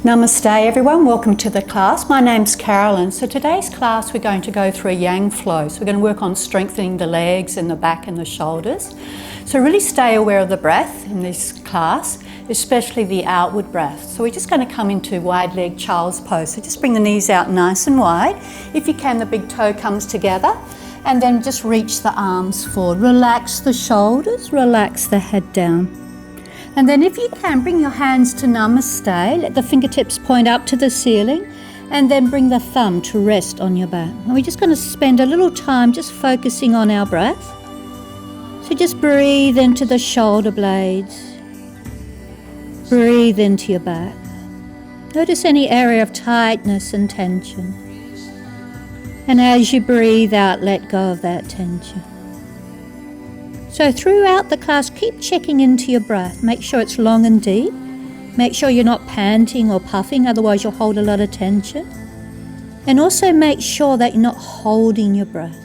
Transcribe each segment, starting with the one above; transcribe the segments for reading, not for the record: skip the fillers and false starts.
Namaste everyone, welcome to the class. My name's Carolyn. So today's class we're going to go through a yang flow. So we're going to work on strengthening the legs and the back and the shoulders. So really stay aware of the breath in this class, especially the outward breath. So we're just going to come into wide leg child's pose. So just bring the knees out nice and wide. If you can, the big toe comes together and then just reach the arms forward. Relax the shoulders, relax the head down. And then if you can, bring your hands to Namaste, let the fingertips point up to the ceiling, and then bring the thumb to rest on your back. And we're just going to spend a little time just focusing on our breath. So just breathe into the shoulder blades, breathe into your back. Notice any area of tightness and tension. And as you breathe out, let go of that tension. So throughout the class, keep checking into your breath. Make sure it's long and deep. Make sure you're not panting or puffing, otherwise you'll hold a lot of tension. And also make sure that you're not holding your breath. So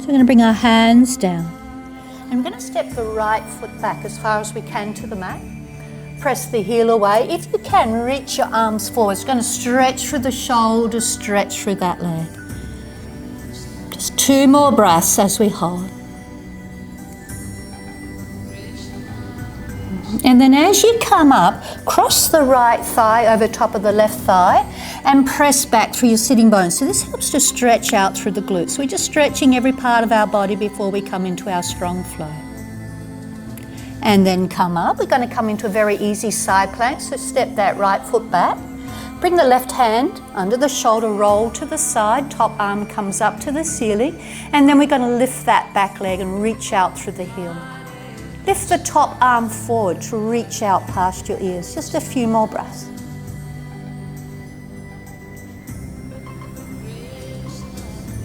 we're going to bring our hands down. And we're going to step the right foot back as far as we can to the mat. Press the heel away. If you can, reach your arms forward. It's going to stretch through the shoulders, stretch through that leg. Just 2 more breaths as we hold. And then as you come up, cross the right thigh over top of the left thigh and press back through your sitting bones. So this helps to stretch out through the glutes. So we're just stretching every part of our body before we come into our strong flow. And then come up. We're going to come into a very easy side plank. So step that right foot back. Bring the left hand under the shoulder, roll to the side, top arm comes up to the ceiling, and then we're going to lift that back leg and reach out through the heel. Lift the top arm forward to reach out past your ears. Just a few more breaths.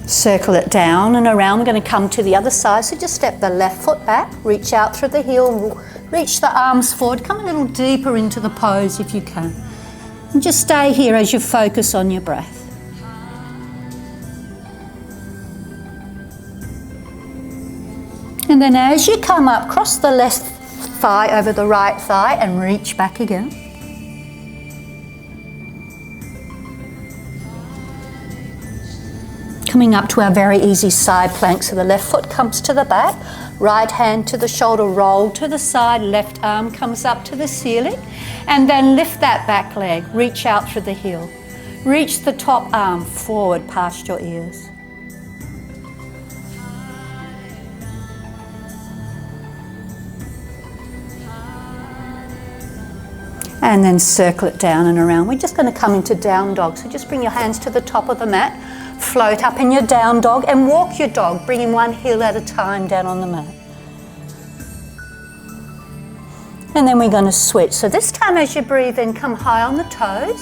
Circle it down and around. We're going to come to the other side, so just step the left foot back, reach out through the heel, reach the arms forward, come a little deeper into the pose if you can. And just stay here as you focus on your breath. And then as you come up, cross the left thigh over the right thigh and reach back again. Coming up to our very easy side plank, so the left foot comes to the back, right hand to the shoulder, roll to the side, left arm comes up to the ceiling, and then lift that back leg, reach out through the heel. Reach the top arm forward past your ears. And then circle it down and around. We're just going to come into down dog, so just bring your hands to the top of the mat, float up in your down dog and walk your dog, bringing one heel at a time down on the mat. And then we're going to switch. So this time as you breathe in, come high on the toes.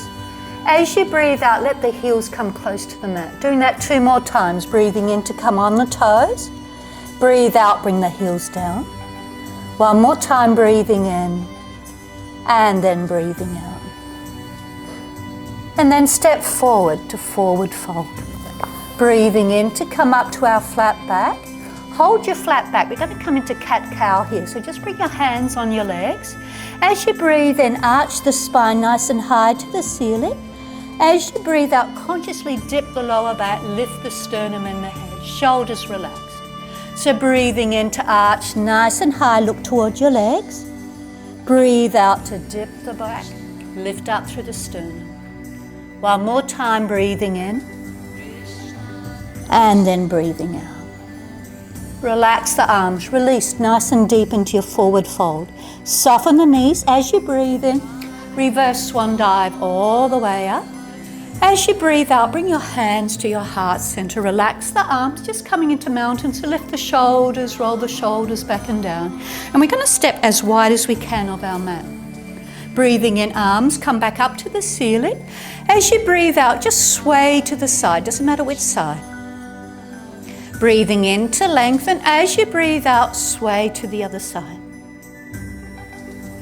As you breathe out, let the heels come close to the mat. Doing that 2 more times, breathing in to come on the toes. Breathe out, bring the heels down. One more time, breathing in and then breathing out. And then step forward to forward fold. Breathing in to come up to our flat back. Hold your flat back. We're going to come into cat-cow here. So just bring your hands on your legs. As you breathe in, arch the spine nice and high to the ceiling. As you breathe out, consciously dip the lower back, lift the sternum and the head. Shoulders relaxed. So breathing in to arch nice and high, look towards your legs. Breathe out to dip the back, lift up through the sternum. One more time, breathing in and then breathing out. Relax the arms, release nice and deep into your forward fold. Soften the knees as you breathe in, reverse swan dive all the way up. As you breathe out, bring your hands to your heart center, relax the arms, just coming into mountain, so lift the shoulders, roll the shoulders back and down. And we're going to step as wide as we can of our mat. Breathing in, arms come back up to the ceiling. As you breathe out, just sway to the side, doesn't matter which side. Breathing in to lengthen. As you breathe out, sway to the other side.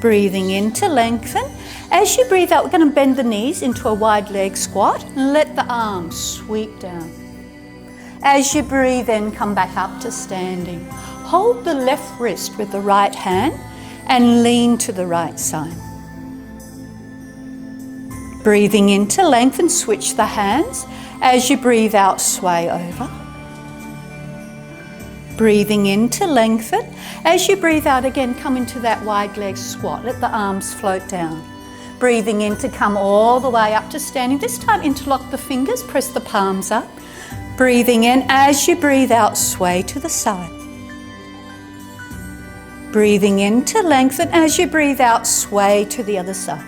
Breathing in to lengthen. As you breathe out, we're going to bend the knees into a wide leg squat and let the arms sweep down. As you breathe in, come back up to standing. Hold the left wrist with the right hand and lean to the right side. Breathing in to lengthen, switch the hands. As you breathe out, sway over. Breathing in to lengthen. As you breathe out again, come into that wide leg squat. Let the arms float down. Breathing in to come all the way up to standing. This time interlock the fingers, press the palms up. Breathing in. As you breathe out, sway to the side. Breathing in to lengthen. As you breathe out, sway to the other side.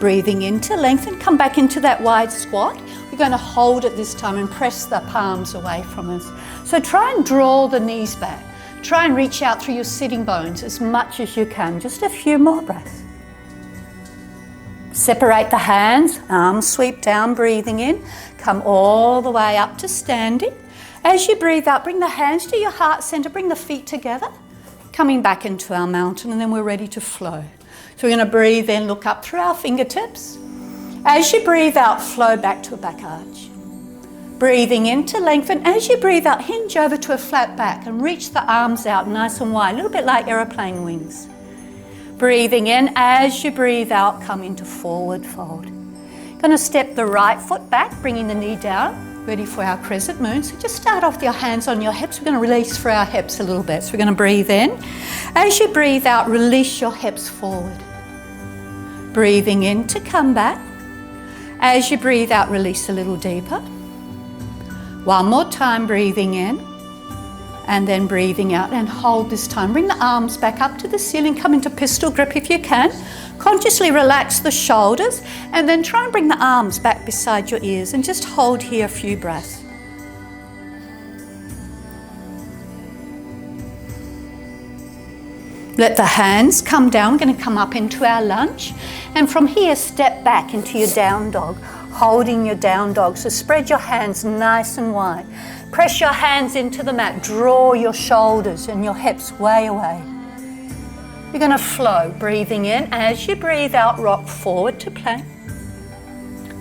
Breathing in to lengthen. Come back into that wide squat. We're going to hold it this time and press the palms away from us. So try and draw the knees back. Try and reach out through your sitting bones as much as you can. Just a few more breaths. Separate the hands, arms sweep down, breathing in. Come all the way up to standing. As you breathe out, bring the hands to your heart center, bring the feet together. Coming back into our mountain, and then we're ready to flow. So we're going to breathe in, look up through our fingertips. As you breathe out, flow back to a back arch. Breathing in to lengthen. As you breathe out, hinge over to a flat back and reach the arms out nice and wide, a little bit like aeroplane wings. Breathing in. As you breathe out, come into forward fold. Going to step the right foot back, bringing the knee down, ready for our crescent moon. So just start off with your hands on your hips. We're going to release through our hips a little bit. So we're going to breathe in. As you breathe out, release your hips forward. Breathing in to come back. As you breathe out, release a little deeper. One more time, breathing in and then breathing out, and hold this time. Bring the arms back up to the ceiling. Come into pistol grip if you can. Consciously relax the shoulders and then try and bring the arms back beside your ears and just hold here a few breaths. Let the hands come down. We're going to come up into our lunge, and from here step back into your down dog, holding your down dog. So spread your hands nice and wide. Press your hands into the mat. Draw your shoulders and your hips way away. You're going to flow. Breathing in. As you breathe out, rock forward to plank.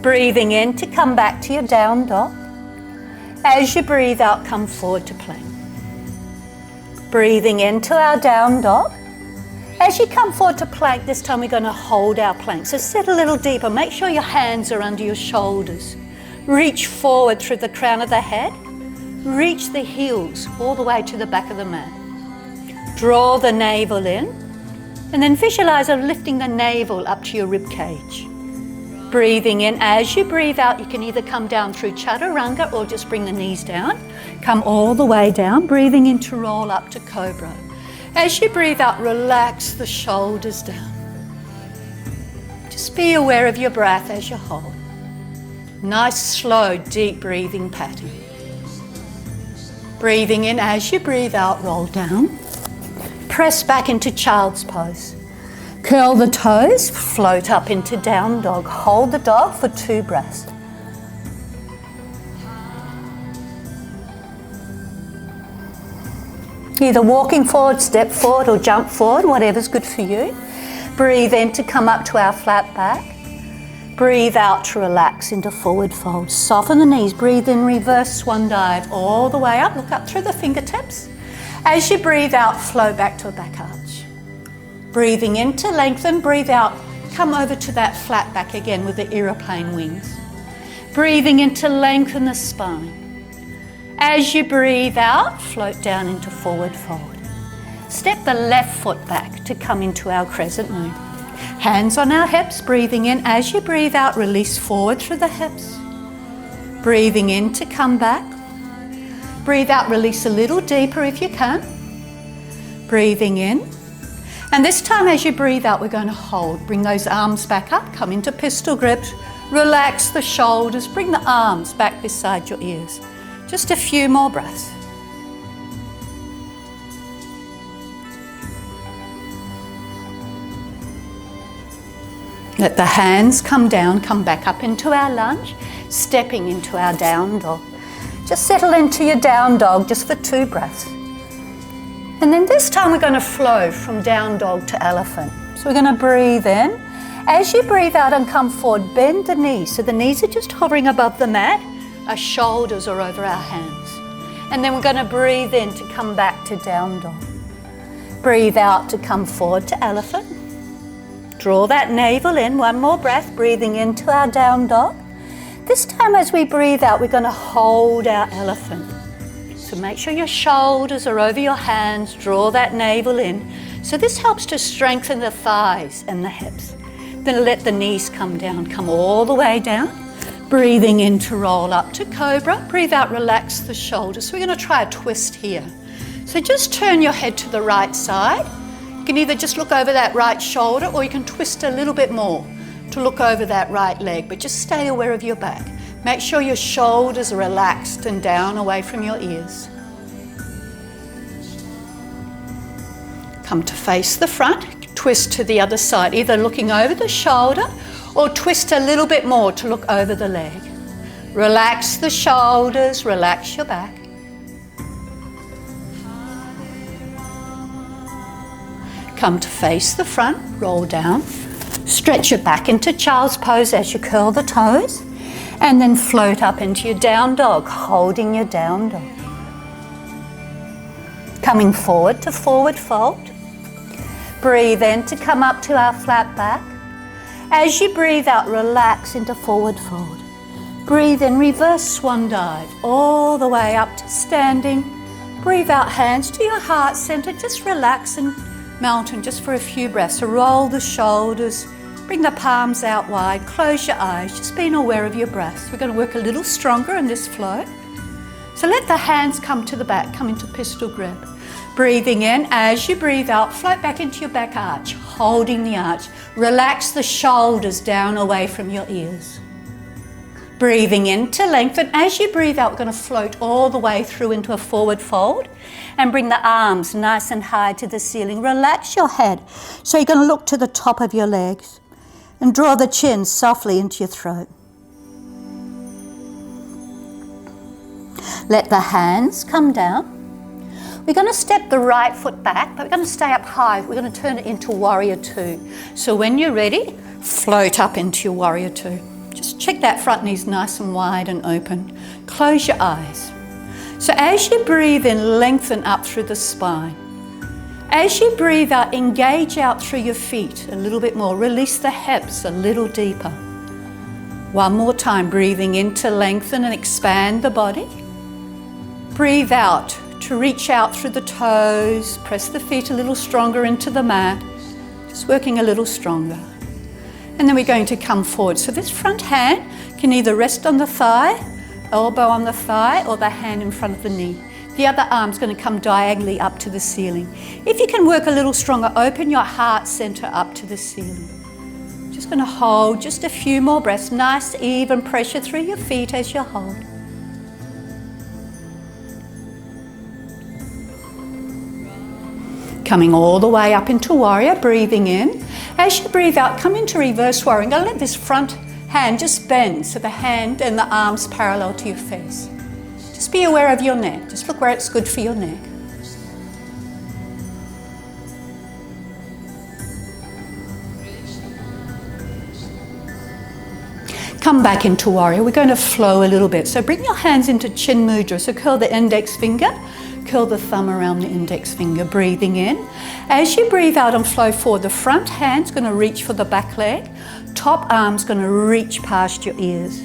Breathing in to come back to your down dog. As you breathe out, come forward to plank. Breathing into our down dog. As you come forward to plank, this time we're going to hold our plank. So sit a little deeper. Make sure your hands are under your shoulders. Reach forward through the crown of the head. Reach the heels all the way to the back of the mat. Draw the navel in, and then visualize lifting the navel up to your rib cage. Breathing in. As you breathe out, you can either come down through chaturanga or just bring the knees down. Come all the way down, breathing in to roll up to cobra. As you breathe out, relax the shoulders down. Just be aware of your breath as you hold. Nice, slow, deep breathing pattern. Breathing in. As you breathe out, roll down. Press back into child's pose. Curl the toes, float up into down dog. Hold the dog for 2 breaths. Either walking forward, step forward, or jump forward, whatever's good for you. Breathe in to come up to our flat back. Breathe out to relax into forward fold. Soften the knees. Breathe in, reverse swan dive all the way up. Look up through the fingertips. As you breathe out, flow back to a back arch. Breathing in to lengthen. Breathe out, come over to that flat back again with the aeroplane wings. Breathing in to lengthen the spine. As you breathe out, float down into forward fold. Step the left foot back to come into our crescent moon. Hands on our hips, breathing in. As you breathe out, release forward through the hips. Breathing in to come back. Breathe out, release a little deeper if you can. Breathing in. And this time as you breathe out, we're going to hold. Bring those arms back up, come into pistol grip. Relax the shoulders, bring the arms back beside your ears. Just a few more breaths. Let the hands come down, come back up into our lunge, stepping into our down dog. Just settle into your down dog just for 2 breaths. And then this time we're going to flow from down dog to elephant. So we're going to breathe in. As you breathe out and come forward, bend the knees. So the knees are just hovering above the mat. Our shoulders are over our hands. And then we're going to breathe in to come back to down dog. Breathe out to come forward to elephant. Draw that navel in, one more breath, breathing into our down dog. This time as we breathe out, we're going to hold our elephant. So make sure your shoulders are over your hands, draw that navel in. So this helps to strengthen the thighs and the hips. Then let the knees come down, come all the way down. Breathing in to roll up to cobra. Breathe out, relax the shoulders. So we're going to try a twist here. So just turn your head to the right side. You can either just look over that right shoulder or you can twist a little bit more to look over that right leg, but just stay aware of your back. Make sure your shoulders are relaxed and down away from your ears. Come to face the front, twist to the other side, either looking over the shoulder or twist a little bit more to look over the leg. Relax the shoulders, relax your back. Come to face the front, roll down. Stretch your back into child's pose as you curl the toes. And then float up into your down dog, holding your down dog. Coming forward to forward fold. Breathe in to come up to our flat back. As you breathe out, relax into forward fold. Breathe in, reverse swan dive, all the way up to standing. Breathe out, hands to your heart center. Just relax and mountain just for a few breaths. So roll the shoulders, bring the palms out wide, close your eyes, just being aware of your breaths. We're going to work a little stronger in this flow. So let the hands come to the back, come into pistol grip. Breathing in, as you breathe out, float back into your back arch, holding the arch. Relax the shoulders down away from your ears. Breathing in to lengthen. As you breathe out, we're going to float all the way through into a forward fold and bring the arms nice and high to the ceiling. Relax your head. So you're going to look to the top of your legs and draw the chin softly into your throat. Let the hands come down. We're going to step the right foot back, but we're going to stay up high. We're going to turn it into warrior two. So when you're ready, float up into your warrior two. Just check that front knees nice and wide and open. Close your eyes. So as you breathe in, lengthen up through the spine. As you breathe out, engage out through your feet a little bit more. Release the hips a little deeper. One more time, breathing in to lengthen and expand the body. Breathe out to reach out through the toes. Press the feet a little stronger into the mat. Just working a little stronger. And then we're going to come forward. So this front hand can either rest on the thigh, elbow on the thigh, or the hand in front of the knee. The other arm's going to come diagonally up to the ceiling. If you can work a little stronger, open your heart center up to the ceiling. Just going to hold just a few more breaths. Nice even pressure through your feet as you hold. Coming all the way up into warrior, breathing in. As you breathe out, come into reverse warrior. I'm going to let this front hand just bend so the hand and the arms parallel to your face. Just be aware of your neck. Just look where it's good for your neck. Come back into warrior. We're going to flow a little bit. So bring your hands into chin mudra. So curl the index finger. Curl the thumb around the index finger, breathing in. As you breathe out and flow forward, the front hand's going to reach for the back leg. Top arm's going to reach past your ears.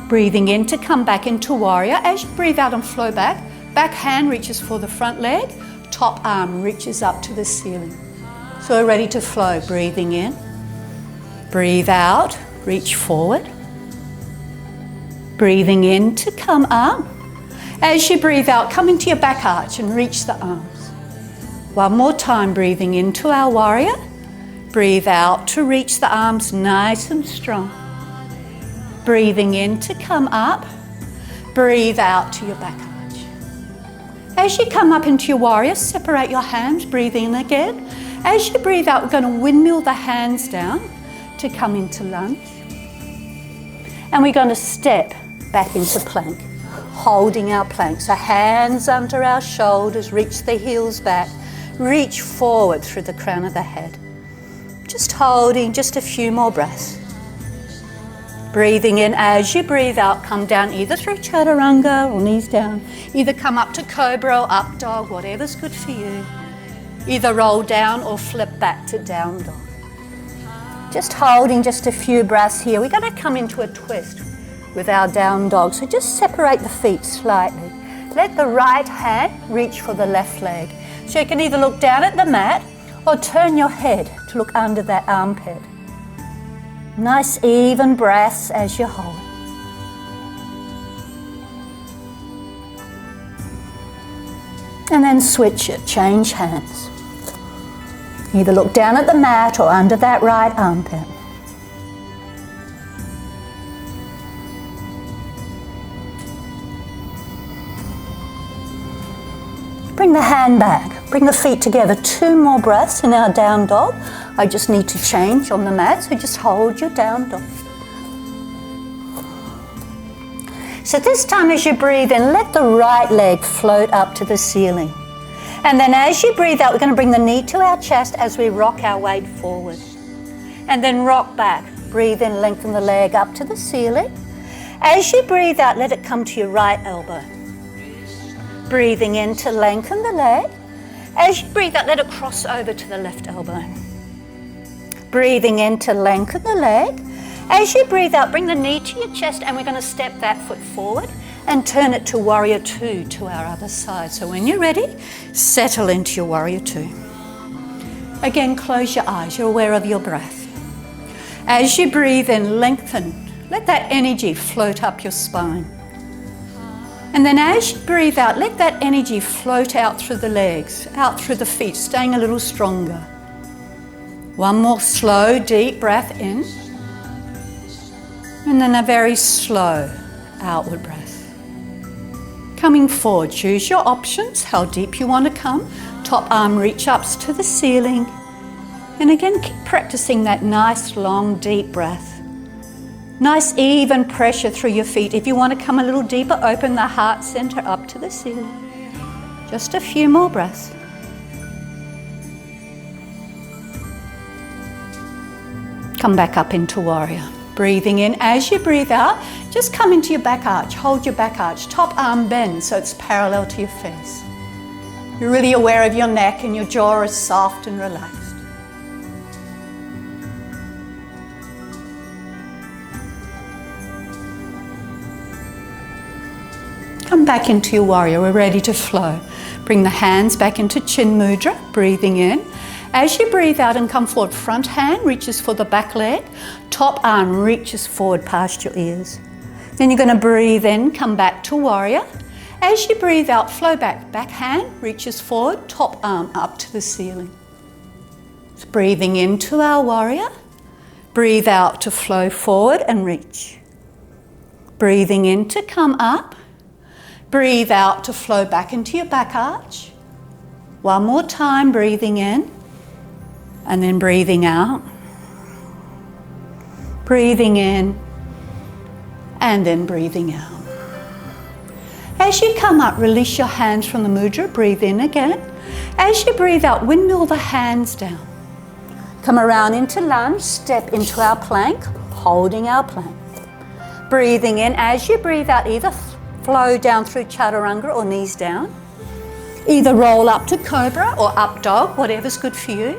Breathing in to come back into warrior. As you breathe out and flow back, back hand reaches for the front leg. Top arm reaches up to the ceiling. So we're ready to flow. Breathing in. Breathe out, reach forward. Breathing in to come up. As you breathe out, come into your back arch and reach the arms. One more time, breathing into our warrior. Breathe out to reach the arms nice and strong. Breathing in to come up. Breathe out to your back arch. As you come up into your warrior, separate your hands, breathe in again. As you breathe out, we're going to windmill the hands down to come into lunge. And we're going to step back into plank. Holding our plank. So hands under our shoulders, reach the heels back, reach forward through the crown of the head. Just holding just a few more breaths. Breathing in, as you breathe out, come down either through chaturanga or knees down. Either come up to cobra or up dog, whatever's good for you. Either roll down or flip back to down dog. Just holding just a few breaths here. We're going to come into a twist with our down dog. So just separate the feet slightly. Let the right hand reach for the left leg. So you can either look down at the mat or turn your head to look under that armpit. Nice even breaths as you hold. And then switch it, change hands. Either look down at the mat or under that right armpit. Bring the hand back, bring the feet together. 2 more breaths in our down dog. I just need to change on the mat, so just hold your down dog. So this time as you breathe in, let the right leg float up to the ceiling. And then as you breathe out, we're going to bring the knee to our chest as we rock our weight forward. And then rock back. Breathe in, lengthen the leg up to the ceiling. As you breathe out, let it come to your right elbow. Breathing in to lengthen the leg. As you breathe out, let it cross over to the left elbow. Breathing in to lengthen the leg. As you breathe out, bring the knee to your chest and we're going to step that foot forward and turn it to Warrior 2 to our other side. So when you're ready, settle into your Warrior 2. Again, close your eyes. You're aware of your breath. As you breathe in, lengthen. Let that energy float up your spine. And then as you breathe out, let that energy float out through the legs, out through the feet, staying a little stronger. One more slow, deep breath in. And then a very slow outward breath. Coming forward, choose your options, how deep you want to come. Top arm reach ups to the ceiling. And again, keep practicing that nice, long, deep breath. Nice, even pressure through your feet. If you want to come a little deeper, open the heart center up to the ceiling. Just a few more breaths. Come back up into warrior. Breathing in. As you breathe out, just come into your back arch. Hold your back arch. Top arm bend so it's parallel to your face. You're really aware of your neck and your jaw is soft and relaxed. Come back into your warrior. We're ready to flow. Bring the hands back into chin mudra. Breathing in. As you breathe out and come forward, front hand reaches for the back leg, top arm reaches forward past your ears. Then you're going to breathe in, come back to warrior. As you breathe out, flow back. Back hand reaches forward, top arm up to the ceiling. So breathing into our warrior. Breathe out to flow forward and reach. Breathing in to come up. Breathe out to flow back into your back arch. One more time, breathing in. And then breathing out, breathing in, and then breathing out. As you come up, release your hands from the mudra, breathe in again. As you breathe out, windmill the hands down. Come around into lunge, step into our plank, holding our plank. Breathing in, as you breathe out, either flow down through chaturanga or knees down. Either roll up to cobra or up dog, whatever's good for you.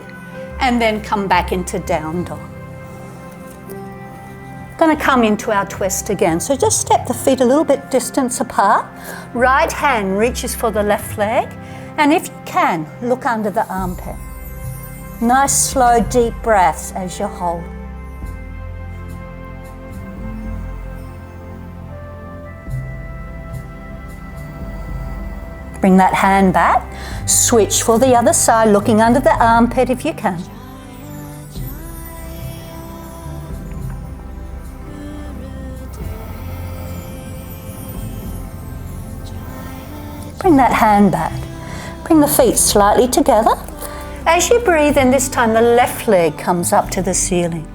And then come back into down dog. Going to come into our twist again. So just step the feet a little bit distance apart. Right hand reaches for the left leg. And if you can, look under the armpit. Nice, slow, deep breaths as you hold. Bring that hand back. Switch for the other side, looking under the armpit if you can. Bring that hand back. Bring the feet slightly together. As you breathe in, this time the left leg comes up to the ceiling.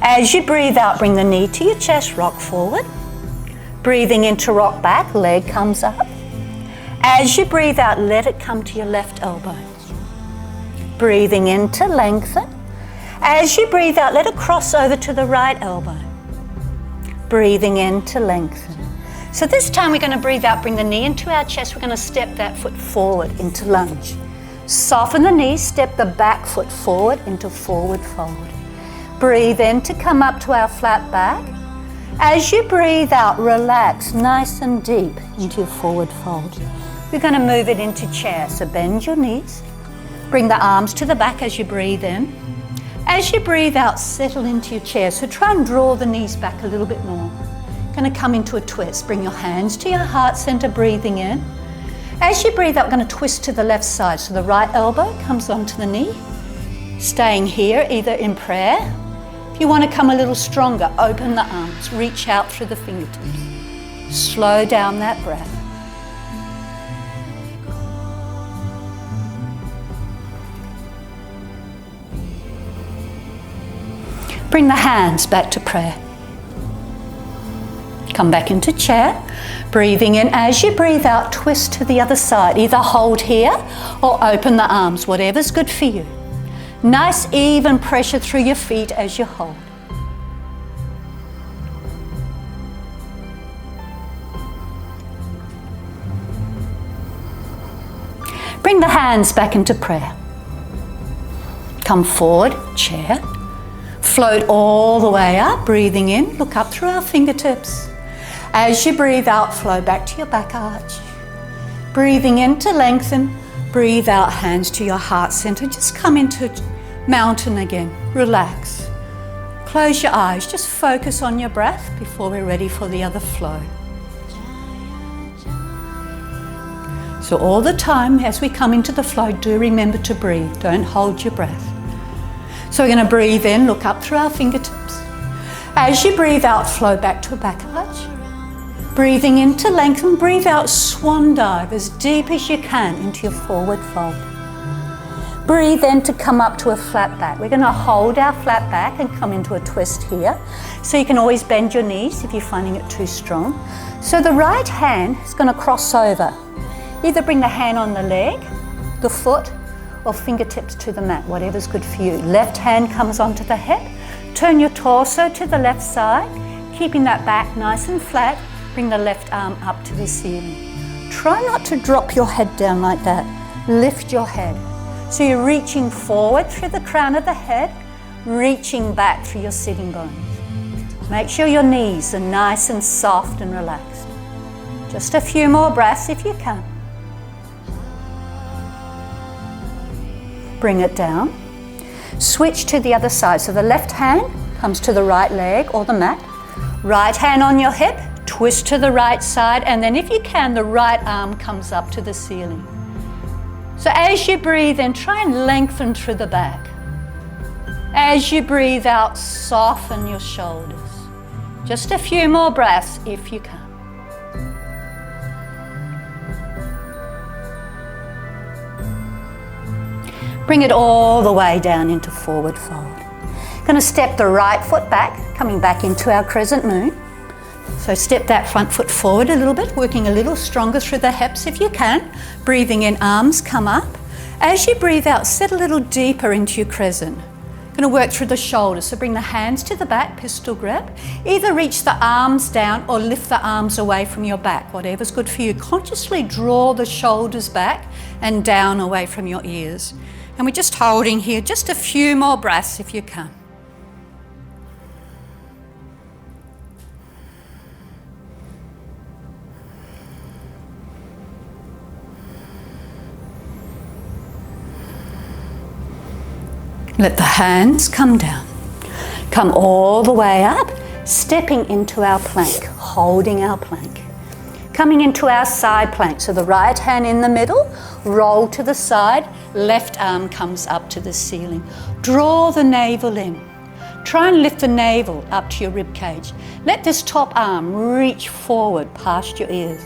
As you breathe out, bring the knee to your chest, rock forward. Breathing in to rock back, leg comes up. As you breathe out, let it come to your left elbow. Breathing in to lengthen. As you breathe out, let it cross over to the right elbow. Breathing in to lengthen. So this time we're going to breathe out, bring the knee into our chest. We're going to step that foot forward into lunge. Soften the knee, step the back foot forward into forward fold. Breathe in to come up to our flat back. As you breathe out, relax nice and deep into your forward fold. We're going to move it into chair, so bend your knees. Bring the arms to the back as you breathe in. As you breathe out, settle into your chair, so try and draw the knees back a little bit more. Going to come into a twist. Bring your hands to your heart center, breathing in. As you breathe out, we're going to twist to the left side, so the right elbow comes onto the knee. Staying here, either in prayer. If you want to come a little stronger, open the arms, reach out through the fingertips. Slow down that breath. Bring the hands back to prayer. Come back into chair. Breathing in. As you breathe out, twist to the other side. Either hold here or open the arms, whatever's good for you. Nice even pressure through your feet as you hold. Bring the hands back into prayer. Come forward, chair. Float all the way up, breathing in, look up through our fingertips. As you breathe out, flow back to your back arch. Breathing in to lengthen, breathe out, hands to your heart center. Just come into mountain again, relax. Close your eyes, just focus on your breath before we're ready for the other flow. So all the time as we come into the flow, do remember to breathe, don't hold your breath. So we're going to breathe in, look up through our fingertips. As you breathe out, flow back to a back arch. Breathing in to lengthen, breathe out, swan dive as deep as you can into your forward fold. Breathe in to come up to a flat back. We're going to hold our flat back and come into a twist here. So you can always bend your knees if you're finding it too strong. So the right hand is going to cross over. Either bring the hand on the leg, the foot, or fingertips to the mat, whatever's good for you. Left hand comes onto the hip. Turn your torso to the left side, keeping that back nice and flat. Bring the left arm up to the ceiling. Try not to drop your head down like that. Lift your head. So you're reaching forward through the crown of the head, reaching back through your sitting bones. Make sure your knees are nice and soft and relaxed. Just a few more breaths if you can. Bring it down. Switch to the other side. So the left hand comes to the right leg or the mat. Right hand on your hip, twist to the right side, and then if you can, the right arm comes up to the ceiling. So as you breathe in, try and lengthen through the back. As you breathe out, soften your shoulders. Just a few more breaths if you can. Bring it all the way down into forward fold. Going to step the right foot back, coming back into our crescent moon. So step that front foot forward a little bit, working a little stronger through the hips if you can. Breathing in, arms come up. As you breathe out, set a little deeper into your crescent. Going to work through the shoulders, so bring the hands to the back, pistol grip. Either reach the arms down or lift the arms away from your back, whatever's good for you. Consciously draw the shoulders back and down away from your ears. And we're just holding here, just a few more breaths if you can. Let the hands come down. Come all the way up, stepping into our plank, holding our plank. Coming into our side plank, so the right hand in the middle, roll to the side, left arm comes up to the ceiling. Draw the navel in. Try and lift the navel up to your rib cage. Let this top arm reach forward past your ears.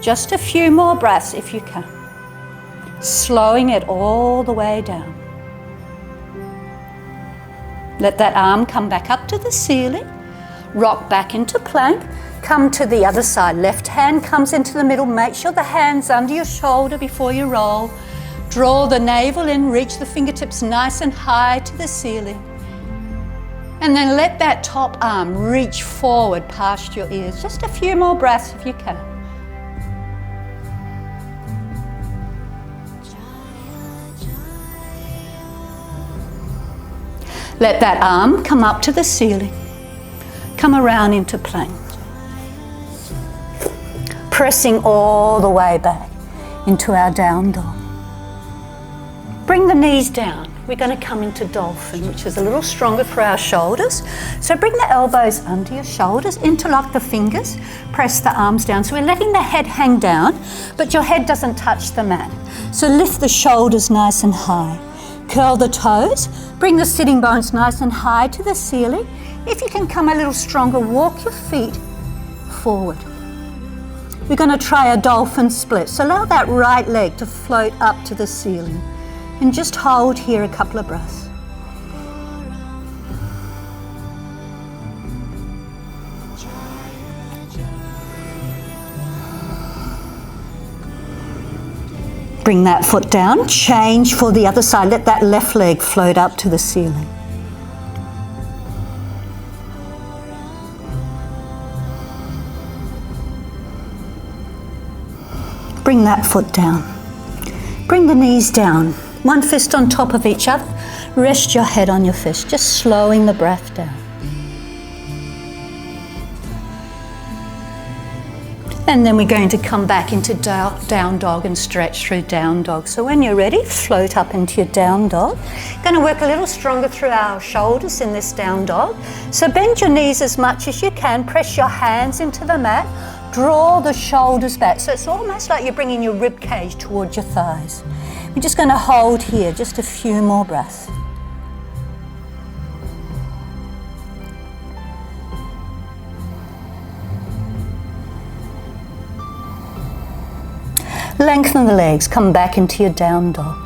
Just a few more breaths if you can. Slowing it all the way down. Let that arm come back up to the ceiling. Rock back into plank. Come to the other side. Left hand comes into the middle. Make sure the hand's under your shoulder before you roll. Draw the navel in, reach the fingertips nice and high to the ceiling. And then let that top arm reach forward past your ears. Just a few more breaths if you can. Let that arm come up to the ceiling. Come around into plank. Pressing all the way back into our down dog. Bring the knees down. We're going to come into dolphin, which is a little stronger for our shoulders. So bring the elbows under your shoulders, interlock the fingers, press the arms down. So we're letting the head hang down, but your head doesn't touch the mat. So lift the shoulders nice and high. Curl the toes, bring the sitting bones nice and high to the ceiling. If you can come a little stronger, walk your feet forward. We're going to try a dolphin split. So allow that right leg to float up to the ceiling. And just hold here a couple of breaths. Bring that foot down, change for the other side. Let that left leg float up to the ceiling. Bring that foot down. Bring the knees down. One fist on top of each other. Rest your head on your fist, just slowing the breath down. And then we're going to come back into down dog and stretch through down dog. So when you're ready, float up into your down dog. Going to work a little stronger through our shoulders in this down dog. So bend your knees as much as you can. Press your hands into the mat. Draw the shoulders back. So it's almost like you're bringing your rib cage towards your thighs. We're just going to hold here just a few more breaths. Lengthen the legs, come back into your down dog.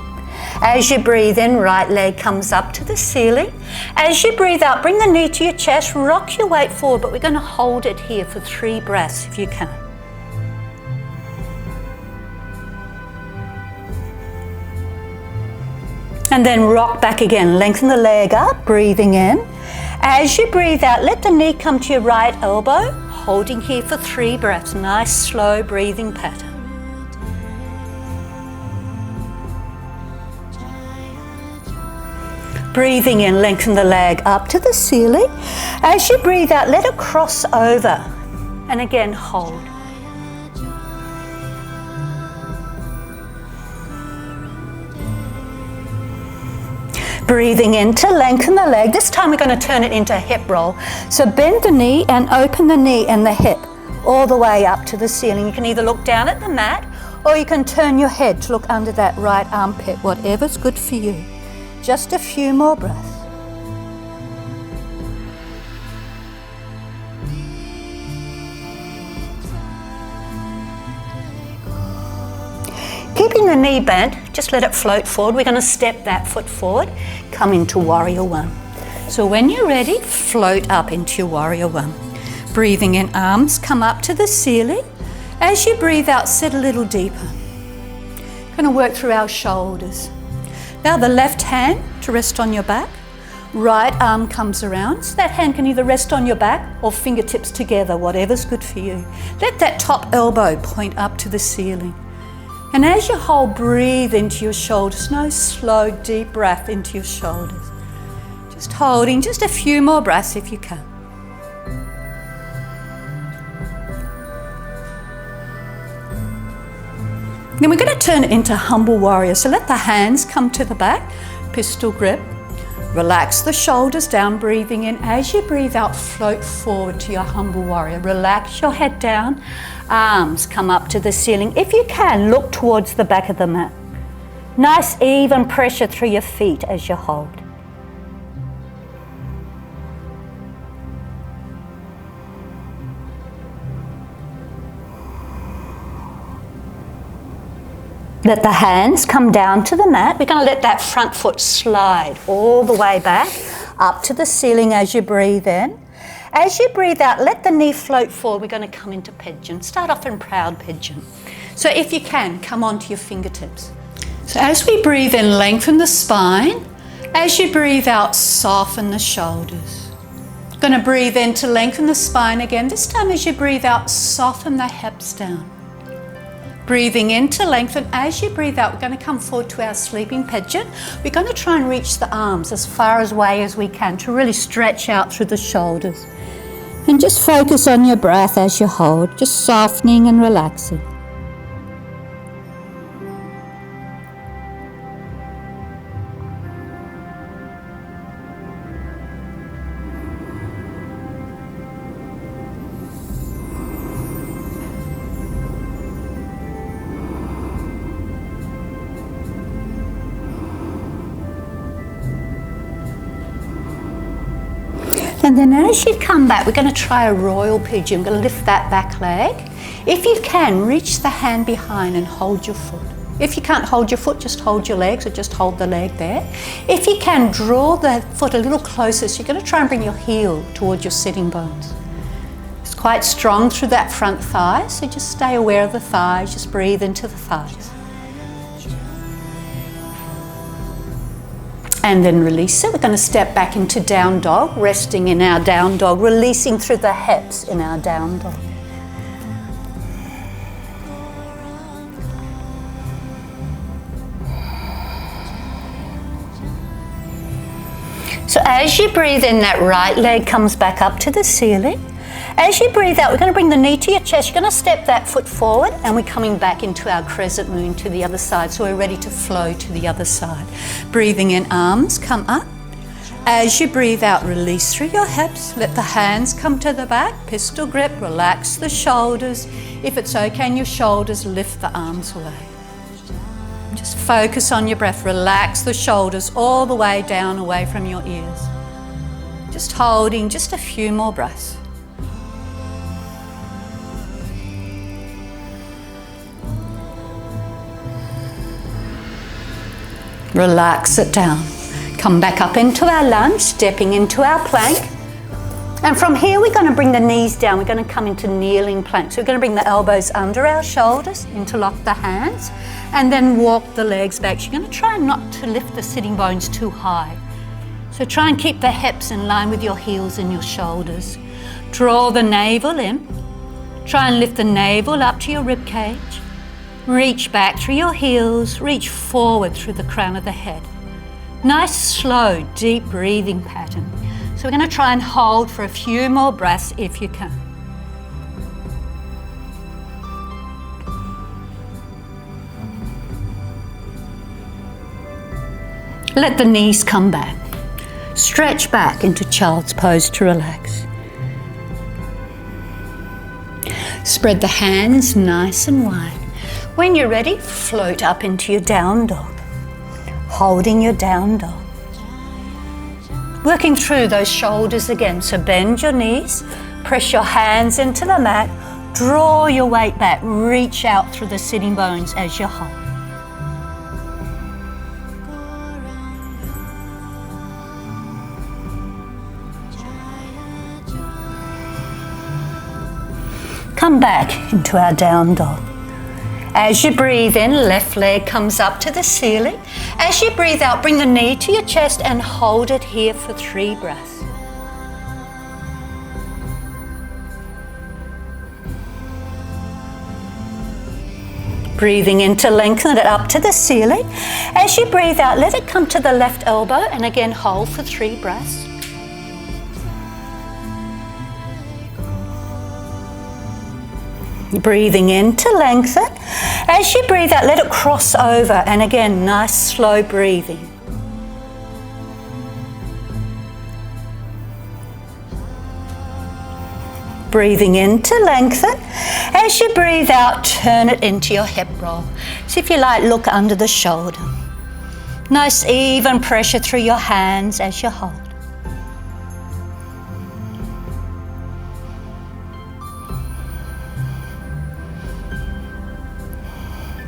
As you breathe in, right leg comes up to the ceiling. As you breathe out, bring the knee to your chest, rock your weight forward, but we're going to hold it here for 3 breaths if you can. And then rock back again, lengthen the leg up, breathing in. As you breathe out, let the knee come to your right elbow, holding here for 3 breaths, nice slow breathing pattern. Breathing in, lengthen the leg up to the ceiling. As you breathe out, let it cross over. And again, hold. Breathing in to lengthen the leg. This time we're going to turn it into a hip roll. So bend the knee and open the knee and the hip all the way up to the ceiling. You can either look down at the mat or you can turn your head to look under that right armpit, whatever's good for you. Just a few more breaths. Keeping the knee bent, just let it float forward. We're going to step that foot forward, come into Warrior One. So when you're ready, float up into your Warrior One. Breathing in, arms come up to the ceiling. As you breathe out, sit a little deeper. Going to work through our shoulders. Now the left hand to rest on your back. Right arm comes around. So that hand can either rest on your back or fingertips together, whatever's good for you. Let that top elbow point up to the ceiling. And as you hold, breathe into your shoulders. Nice, slow, deep breath into your shoulders. Just holding just a few more breaths if you can. Then we're going to turn it into Humble Warrior. So let the hands come to the back, pistol grip. Relax the shoulders down, breathing in. As you breathe out, float forward to your Humble Warrior. Relax your head down. Arms come up to the ceiling. If you can, look towards the back of the mat. Nice even pressure through your feet as you hold. Let the hands come down to the mat. We're going to let that front foot slide all the way back up to the ceiling as you breathe in. As you breathe out, let the knee float forward. We're going to come into pigeon. Start off in proud pigeon. So if you can, come onto your fingertips. So as we breathe in, lengthen the spine. As you breathe out, soften the shoulders. Going to breathe in to lengthen the spine again. This time as you breathe out, soften the hips down. Breathing in to lengthen. As you breathe out, we're going to come forward to our sleeping pigeon. We're going to try and reach the arms as far away as we can to really stretch out through the shoulders. And just focus on your breath as you hold, just softening and relaxing. And then as you come back, we're going to try a royal pigeon. We're going to lift that back leg. If you can, reach the hand behind and hold your foot. If you can't hold your foot, just hold your legs or just hold the leg there. If you can, draw the foot a little closer. So you're going to try and bring your heel towards your sitting bones. It's quite strong through that front thigh, so just stay aware of the thighs. Just breathe into the thighs. And then release it. We're going to step back into down dog, resting in our down dog, releasing through the hips in our down dog. So as you breathe in, that right leg comes back up to the ceiling. As you breathe out, we're going to bring the knee to your chest. You're going to step that foot forward, and we're coming back into our crescent moon to the other side. So we're ready to flow to the other side. Breathing in, arms come up. As you breathe out, release through your hips. Let the hands come to the back. Pistol grip, relax the shoulders. If it's okay in your shoulders, lift the arms away. Just focus on your breath. Relax the shoulders all the way down away from your ears. Just holding just a few more breaths. Relax it down. Come back up into our lunge, stepping into our plank. And from here, we're going to bring the knees down. We're going to come into kneeling plank. So we're going to bring the elbows under our shoulders, interlock the hands, and then walk the legs back. So you're going to try not to lift the sitting bones too high. So try and keep the hips in line with your heels and your shoulders. Draw the navel in. Try and lift the navel up to your rib cage. Reach back through your heels, reach forward through the crown of the head. Nice, slow, deep breathing pattern. So we're going to try and hold for a few more breaths if you can. Let the knees come back. Stretch back into child's pose to relax. Spread the hands nice and wide. When you're ready, float up into your down dog, holding your down dog. Working through those shoulders again, so bend your knees, press your hands into the mat, draw your weight back, reach out through the sitting bones as you hold. Come back into our down dog. As you breathe in, left leg comes up to the ceiling. As you breathe out, bring the knee to your chest and hold it here for 3 breaths. Breathing in to lengthen it up to the ceiling. As you breathe out, let it come to the left elbow and again hold for 3 breaths. Breathing in to lengthen. As you breathe out, let it cross over, and again, nice slow breathing. Breathing in to lengthen. As you breathe out, turn it into your hip roll. So if you like, look under the shoulder. Nice even pressure through your hands as you hold.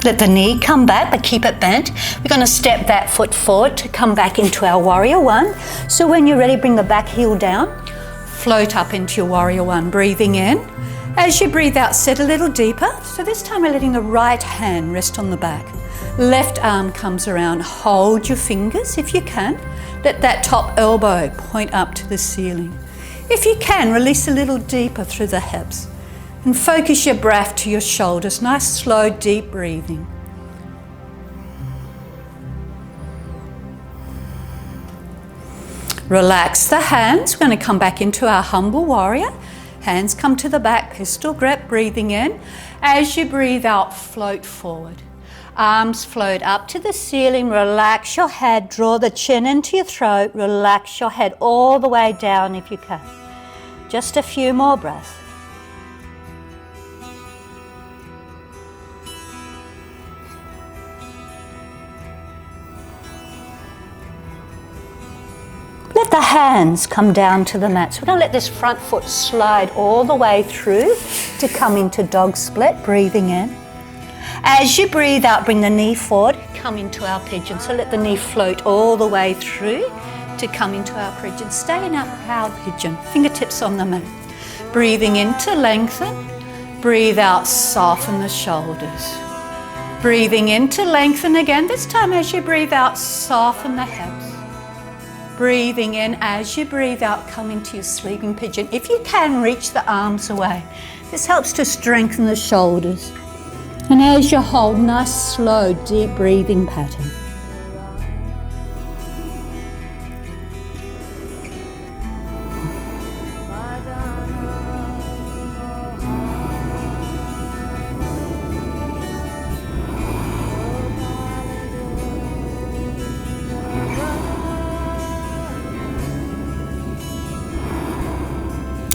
Let the knee come back, but keep it bent. We're going to step that foot forward to come back into our warrior one. So when you're ready, bring the back heel down. Float up into your warrior one, breathing in. As you breathe out, sit a little deeper. So this time we're letting the right hand rest on the back. Left arm comes around. Hold your fingers if you can. Let that top elbow point up to the ceiling. If you can, release a little deeper through the hips. And focus your breath to your shoulders. Nice, slow, deep breathing. Relax the hands. We're going to come back into our humble warrior. Hands come to the back, pistol grip, breathing in. As you breathe out, float forward. Arms float up to the ceiling. Relax your head. Draw the chin into your throat. Relax your head all the way down if you can. Just a few more breaths. Let the hands come down to the mat. So we're going to let this front foot slide all the way through to come into dog split, breathing in. As you breathe out, bring the knee forward, come into our pigeon. So let the knee float all the way through to come into our pigeon. Stay in our proud pigeon, fingertips on the mat. Breathing in to lengthen. Breathe out, soften the shoulders. Breathing in to lengthen again. This time as you breathe out, soften the hips. Breathing in, as you breathe out, come into your sleeping pigeon. If you can, reach the arms away. This helps to strengthen the shoulders. And as you hold, nice, slow, deep breathing pattern.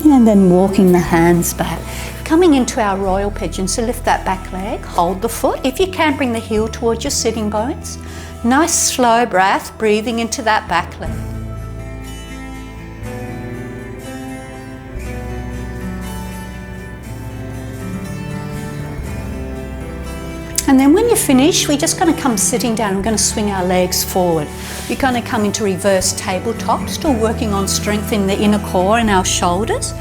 And then walking the hands back. Coming into our royal pigeon, so lift that back leg, hold the foot. If you can, bring the heel towards your sitting bones. Nice slow breath, breathing into that back leg. And then when you finish, we're just going to come sitting down. We're going to swing our legs forward. We're going to come into reverse tabletop, still working on strengthening the inner core and our shoulders.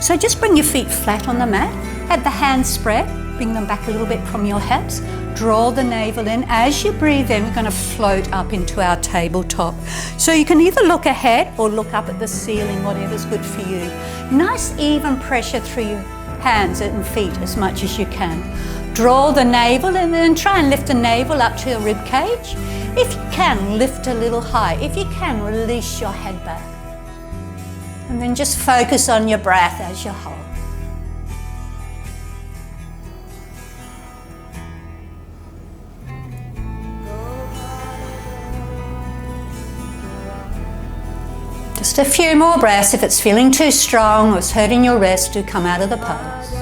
So just bring your feet flat on the mat. Have the hands spread. Bring them back a little bit from your hips. Draw the navel in. As you breathe in, we're going to float up into our tabletop. So you can either look ahead or look up at the ceiling, whatever's good for you. Nice even pressure through your hands and feet as much as you can. Draw the navel and then try and lift the navel up to your rib cage. If you can, lift a little high. If you can, release your head back. And then just focus on your breath as you hold. Just a few more breaths. If it's feeling too strong or it's hurting your wrist, do come out of the pose.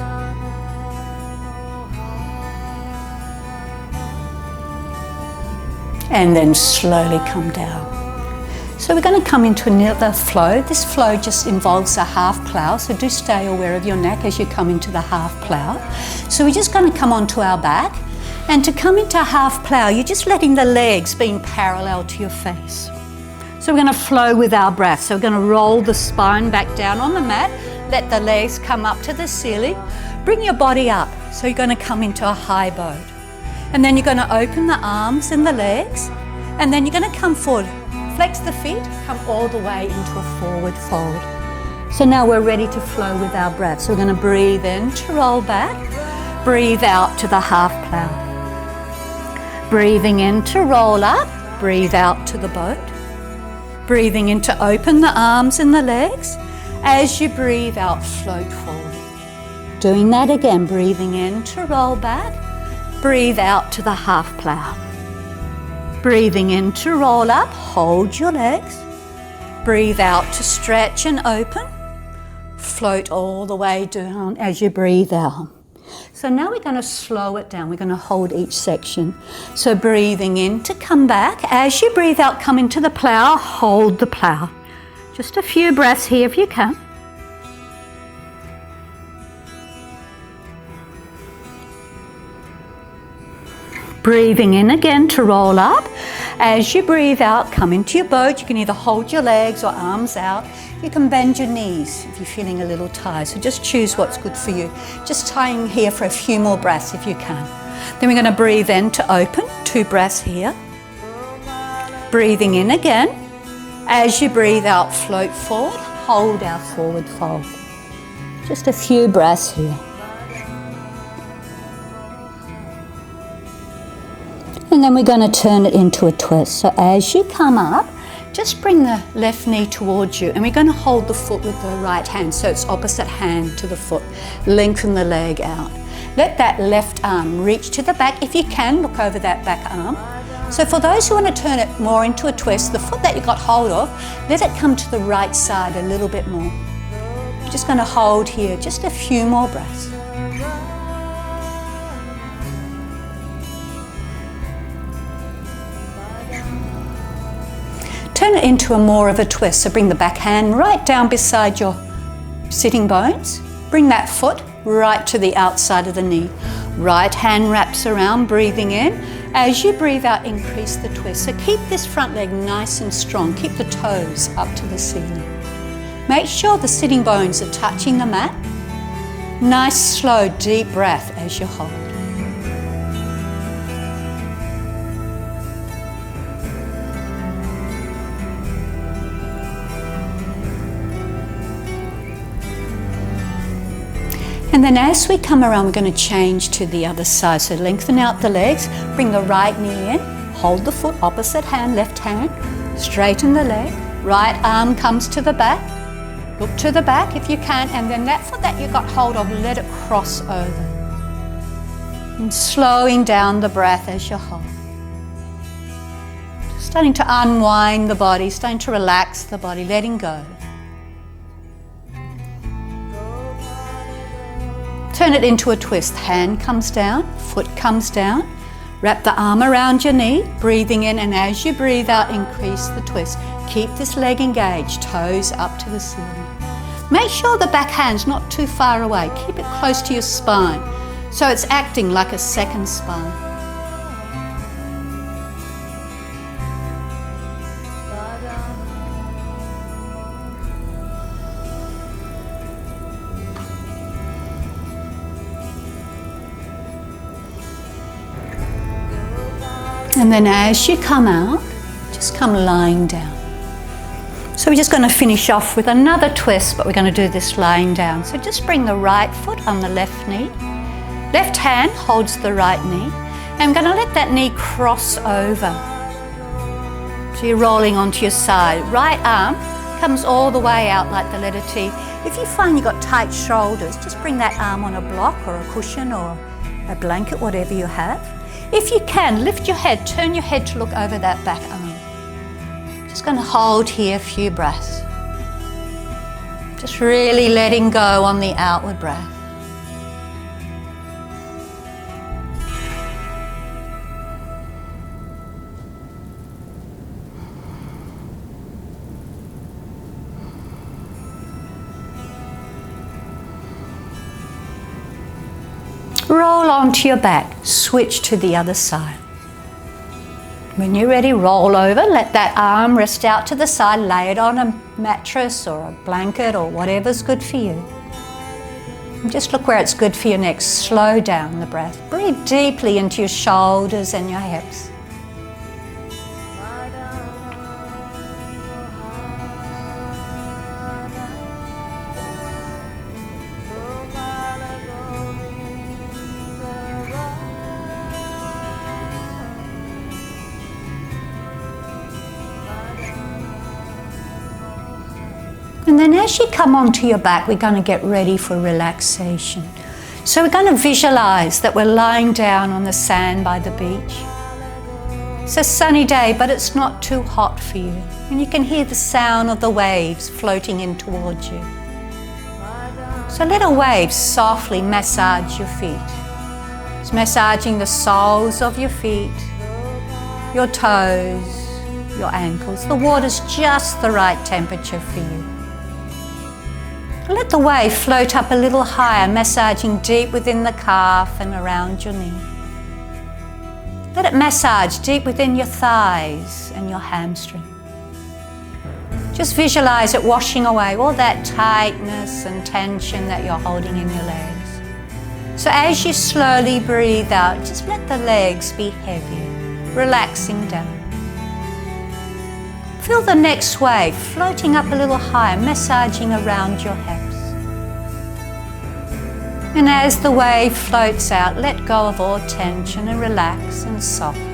And then slowly come down. So we're going to come into another flow. This flow just involves a half plow, so do stay aware of your neck as you come into the half plow. So we're just going to come onto our back, and to come into half plow, you're just letting the legs being parallel to your face. So we're going to flow with our breath. So we're going to roll the spine back down on the mat, let the legs come up to the ceiling, bring your body up. So you're going to come into a high boat. And then you're going to open the arms and the legs, and then you're going to come forward. Flex the feet, come all the way into a forward fold. So now we're ready to flow with our breath. So we're going to breathe in to roll back, breathe out to the half plow. Breathing in to roll up, breathe out to the boat. Breathing in to open the arms and the legs. As you breathe out, float forward. Doing that again, breathing in to roll back. Breathe out to the half plow. Breathing in to roll up, hold your legs. Breathe out to stretch and open. Float all the way down as you breathe out. So now we're going to slow it down. We're going to hold each section. So breathing in to come back. As you breathe out, come into the plow, hold the plow. Just a few breaths here if you can. Breathing in again to roll up. As you breathe out, come into your boat. You can either hold your legs or arms out. You can bend your knees if you're feeling a little tired. So just choose what's good for you. Just tying here for a few more breaths if you can. Then we're going to breathe in to open. 2 breaths here. Breathing in again. As you breathe out, float forward. Hold our forward fold. Just a few breaths here. And then we're going to turn it into a twist. So as you come up, just bring the left knee towards you, and we're going to hold the foot with the right hand, so it's opposite hand to the foot. Lengthen the leg out. Let that left arm reach to the back. If you can, look over that back arm. So for those who want to turn it more into a twist, the foot that you got hold of, let it come to the right side a little bit more. We're just going to hold here just a few more breaths. Turn it into more of a twist. So bring the back hand right down beside your sitting bones. Bring that foot right to the outside of the knee. Right hand wraps around, breathing in. As you breathe out, increase the twist. So keep this front leg nice and strong. Keep the toes up to the ceiling. Make sure the sitting bones are touching the mat. Nice, slow, deep breath as you hold. And then as we come around, we're going to change to the other side. So lengthen out the legs, bring the right knee in, hold the foot, opposite hand, left hand, straighten the leg, right arm comes to the back, look to the back if you can, and then that foot that you got hold of, let it cross over. And slowing down the breath as you hold. Starting to unwind the body, starting to relax the body, letting go. Turn it into a twist. Hand comes down, foot comes down. Wrap the arm around your knee, breathing in, and as you breathe out, increase the twist. Keep this leg engaged, toes up to the ceiling. Make sure the back hand's not too far away. Keep it close to your spine, so it's acting like a second spine. And then as you come out, just come lying down. So we're just going to finish off with another twist, but we're going to do this lying down. So just bring the right foot on the left knee. Left hand holds the right knee. And I'm going to let that knee cross over. So you're rolling onto your side. Right arm comes all the way out like the letter T. If you find you've got tight shoulders, just bring that arm on a block or a cushion or a blanket, whatever you have. If you can, lift your head, turn your head to look over that back arm. Just going to hold here a few breaths. Just really letting go on the outward breath. Roll onto your back, switch to the other side. When you're ready, roll over, let that arm rest out to the side, lay it on a mattress or a blanket or whatever's good for you. And just look where it's good for you next. Slow down the breath. Breathe deeply into your shoulders and your hips. And then as you come onto your back, we're going to get ready for relaxation. So we're going to visualize that we're lying down on the sand by the beach. It's a sunny day, but it's not too hot for you. And you can hear the sound of the waves floating in towards you. So let a wave softly massage your feet. It's massaging the soles of your feet, your toes, your ankles. The water's just the right temperature for you. Let the wave float up a little higher, massaging deep within the calf and around your knee. Let it massage deep within your thighs and your hamstring. Just visualize it washing away all that tightness and tension that you're holding in your legs. So as you slowly breathe out, just let the legs be heavy, relaxing down. Feel the next wave floating up a little higher, massaging around your hips. And as the wave floats out, let go of all tension and relax and soften.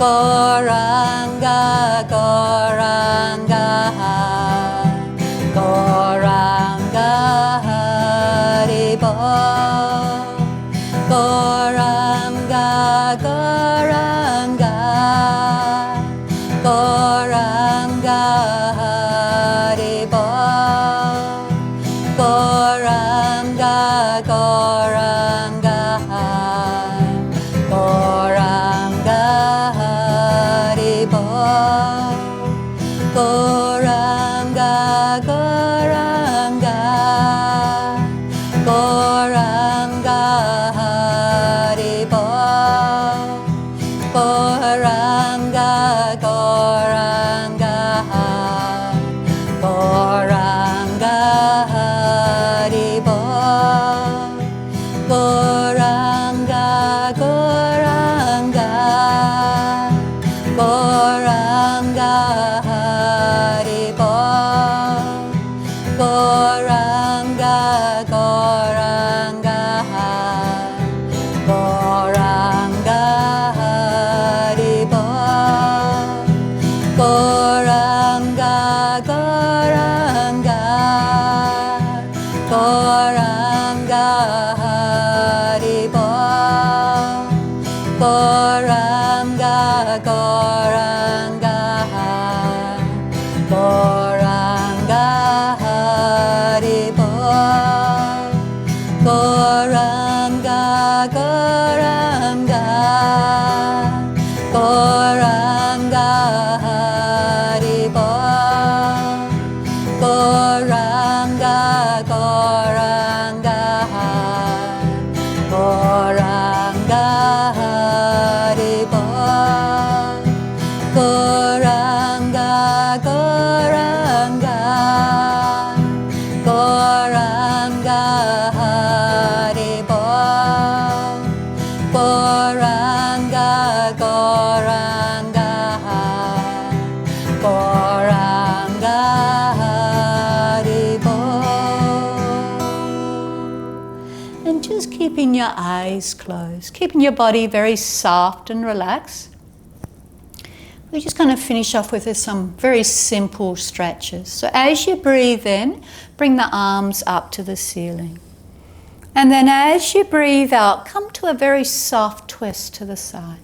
Goranga, Goranga, Goranga Haribo. Goranga, Goranga, Goranga Haribo. Goranga, Goranga, Goranga Haribo, Goranga, Goranga, Goranga Haribo, Goranga, Goranga, Goranga Haribo, Goranga, Goranga, Goranga Haribo, Goranga, Goranga, Goranga Haribo, Goranga, Goranga, Goranga Haribo, Goranga, Goranga, Goranga Haribo, Goranga, Goranga, Goranga Haribo. And just keeping your eyes closed, keeping your body very soft and relaxed. We're just going to finish off with some very simple stretches. So as you breathe in, bring the arms up to the ceiling. And then as you breathe out, come to a very soft twist to the side.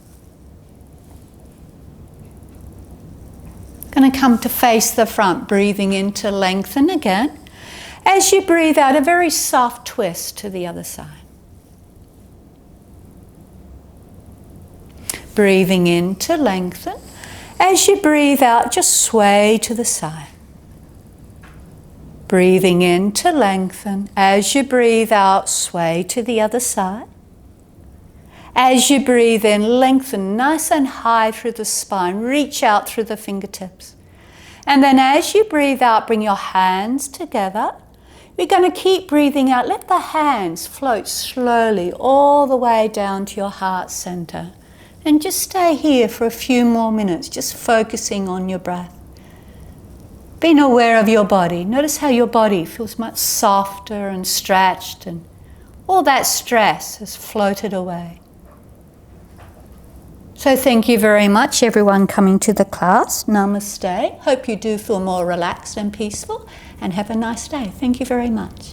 Going to come to face the front, breathing in to lengthen again. As you breathe out, a very soft twist to the other side. Breathing in to lengthen. As you breathe out, just sway to the side. Breathing in to lengthen. As you breathe out, sway to the other side. As you breathe in, lengthen nice and high through the spine. Reach out through the fingertips. And then as you breathe out, bring your hands together. We're going to keep breathing out. Let the hands float slowly all the way down to your heart center. And just stay here for a few more minutes, just focusing on your breath. Being aware of your body. Notice how your body feels much softer and stretched, and all that stress has floated away. So thank you very much, everyone coming to the class. Namaste. Hope you do feel more relaxed and peaceful, and have a nice day. Thank you very much.